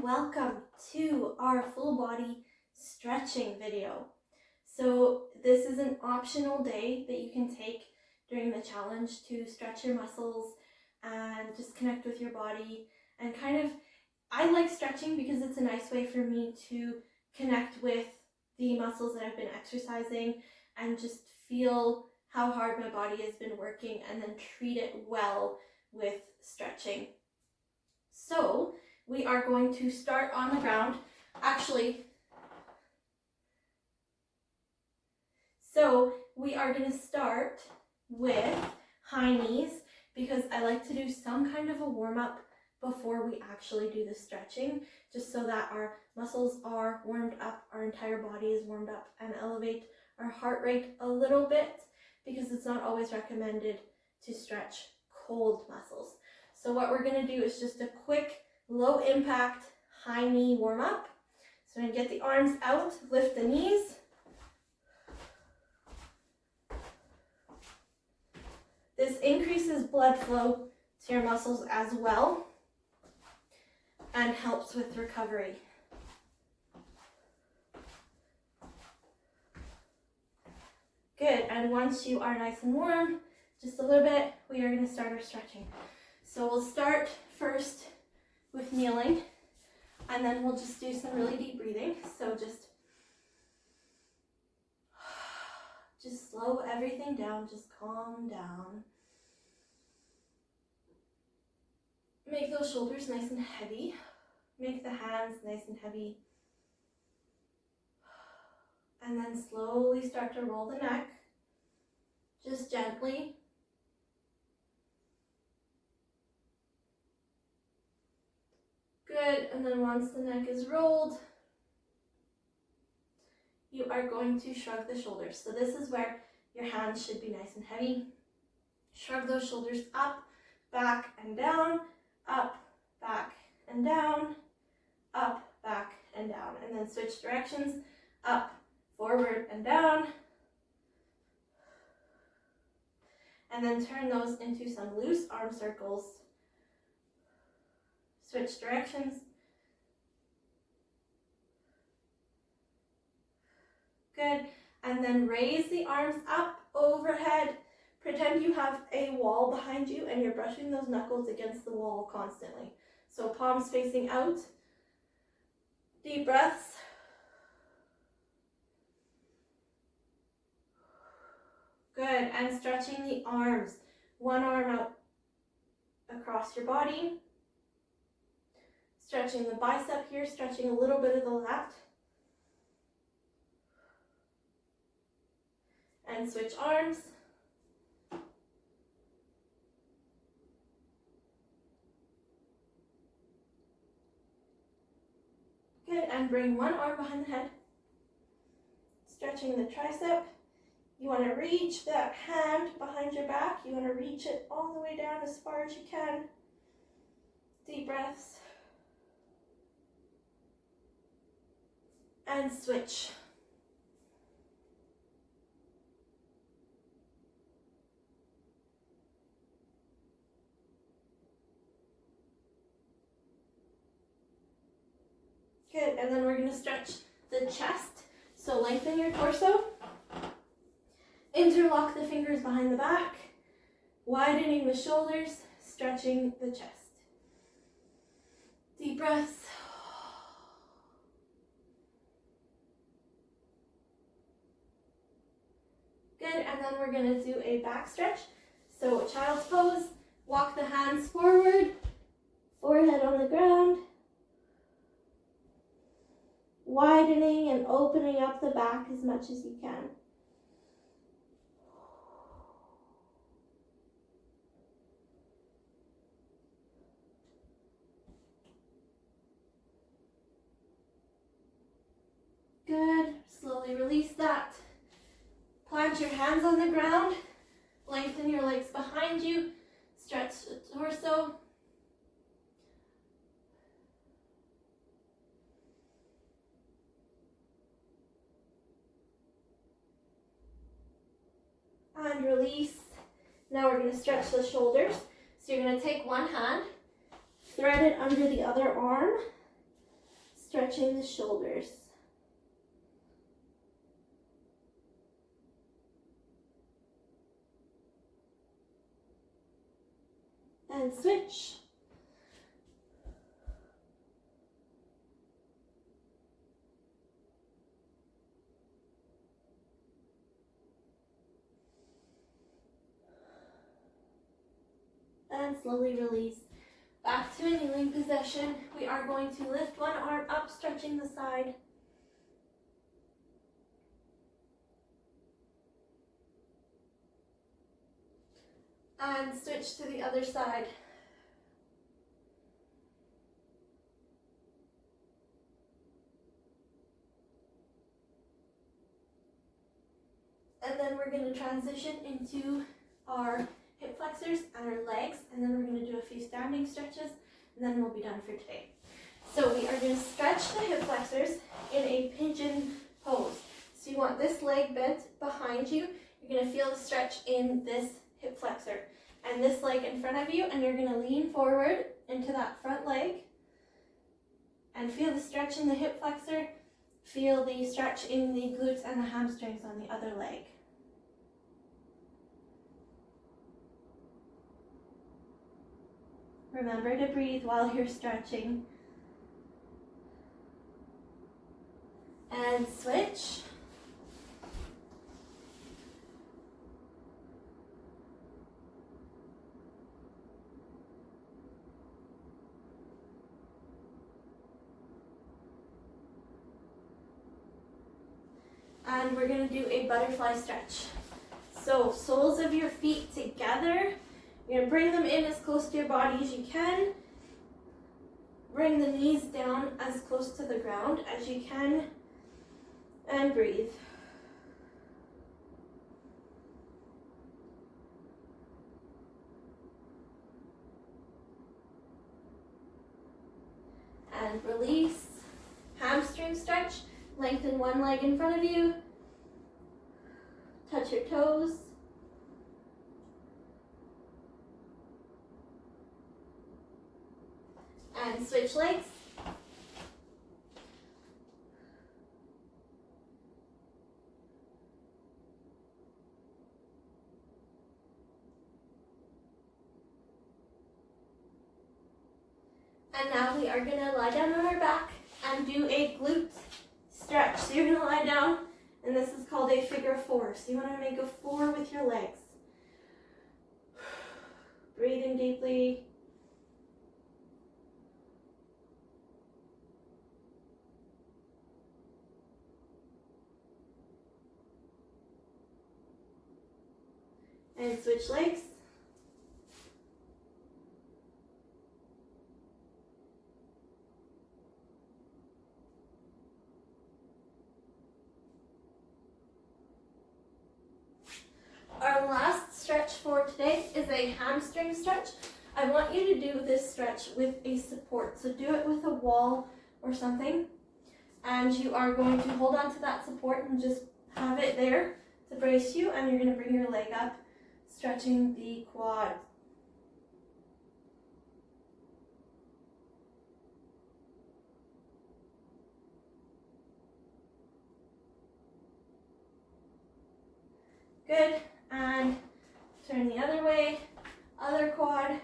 welcome to our full body stretching video. So this is an optional day that you can take during the challenge to stretch your muscles and just connect with your body and I like stretching because it's a nice way for me to connect with the muscles that I've been exercising and just feel how hard my body has been working and then treat it well with stretching. So we are going to start on the ground. So we are going to start with high knees because I like to do some kind of a warm-up before we actually do the stretching, just so that our muscles are warmed up, our entire body is warmed up, and elevate our heart rate a little bit, because it's not always recommended to stretch cold muscles. So what we're going to do is just a quick low impact high knee warm up. So I'm going to get the arms out, lift the knees. This increases blood flow to your muscles as well and helps with recovery. Good, and once you are nice and warm, just a little bit, we are going to start our stretching. So we'll start first with kneeling, and then we'll just do some really deep breathing. So just slow everything down, just calm down. Make those shoulders nice and heavy. Make the hands nice and heavy. And then slowly start to roll the neck, just gently. Good, and then once the neck is rolled, you are going to shrug the shoulders. So this is where your hands should be nice and heavy. Shrug those shoulders up, back, and down, up, back, and down, up, back, and down. And then switch directions, up, forward, and down. And then turn those into some loose arm circles. Switch directions. Good. And then raise the arms up overhead. Pretend you have a wall behind you and you're brushing those knuckles against the wall constantly. So palms facing out. Deep breaths. Good. And stretching the arms. One arm out across your body. Stretching the bicep here, stretching a little bit of the left. And switch arms. Good, and bring one arm behind the head. Stretching the tricep. You want to reach that hand behind your back. You want to reach it all the way down as far as you can. Deep breaths. And switch. Good, and then we're going to stretch the chest. So lengthen your torso. Interlock the fingers behind the back. Widening the shoulders, stretching the chest. Deep breaths. Good, and then we're going to do a back stretch. So child's pose, walk the hands forward, forehead on the ground. Widening and opening up the back as much as you can. Good, slowly release that. Plant your hands on the ground, lengthen your legs behind you, stretch the torso. And release. Now we're going to stretch the shoulders. So you're going to take one hand, thread it under the other arm, stretching the shoulders. And switch. And slowly release. Back to a kneeling position. We are going to lift one arm up, stretching the side. And switch to the other side. And then we're going to transition into our hip flexors and our legs, and then we're going to do a few standing stretches, and then we'll be done for today. So we are going to stretch the hip flexors in a pigeon pose. So you want this leg bent behind you. You're going to feel the stretch in this hip flexor and this leg in front of you, and you're going to lean forward into that front leg and feel the stretch in the hip flexor. Feel the stretch in the glutes and the hamstrings on the other leg. Remember to breathe while you're stretching. And switch. And we're going to do a butterfly stretch. So soles of your feet together. You're going to bring them in as close to your body as you can. Bring the knees down as close to the ground as you can. And breathe. And release. Hamstring stretch. Lengthen one leg in front of you. Touch your toes. And switch legs. And now we are going to lie down on our back and do a glute stretch. So you're going to lie down, and this is called a figure four. So you want to make a four with your legs. Breathe in deeply. And switch legs. Our last stretch for today is a hamstring stretch. I want you to do this stretch with a support. So do it with a wall or something. And you are going to hold on to that support and just have it there to brace you. And you're going to bring your leg up, stretching the quad. Good. And turn the other way, other quad.